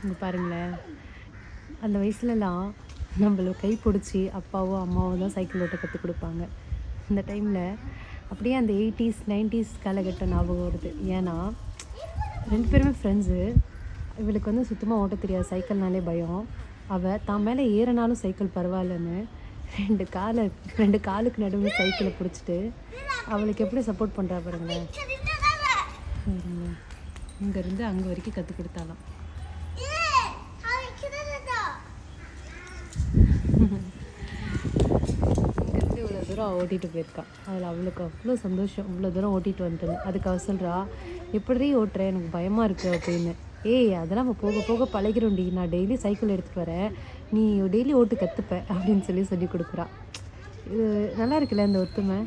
இங்கே பாருங்களேன், அந்த வயசுலலாம் நம்மள கை பிடிச்சி அப்பாவோ அம்மாவோ தான் சைக்கிள் ஓட்ட கற்றுக் கொடுப்பாங்க. இந்த டைமில் அப்படியே அந்த 80s 90s காலகட்டம் ஞாபகம் வருது. ஏன்னா 2 பேருமே ஃப்ரெண்ட்ஸு. இவளுக்கு வந்து சுத்தமாக ஓட்ட தெரியாது, சைக்கிள்னாலே பயம். அவள் தான் மேலே ஏறினாலும் சைக்கிள் பரவாயில்லன்னு 2 காலுக்கு நடுவில் சைக்கிளை பிடிச்சிட்டு அவளுக்கு எப்படி சப்போர்ட் பண்ணுறா பாருங்களேன். இங்கேருந்து அங்கே வரைக்கும் கற்றுக் கொடுத்தாலாம். இங்கேருந்து இவ்வளோ தூரம் ஓட்டிகிட்டு போயிருக்கான். அதில் அவளுக்கு அவ்வளோ சந்தோஷம். இவ்வளோ தூரம் ஓட்டிகிட்டு வந்துட்டு அதுக்கு அவ சொல்கிறா, எப்படி ஓட்டுறேன், எனக்கு பயமாக இருக்குது அப்படின்னு. ஏய், அதெல்லாம் நம்ம போக போக பழகிறோண்டி, நான் டெய்லி சைக்கிள் எடுத்துகிட்டு வரேன், நீ டெய்லி ஓட்டு கற்றுப்ப அப்படின்னு சொல்லி கொடுக்குறா. இது நல்லா இருக்குல்ல இந்த ஒத்துமை.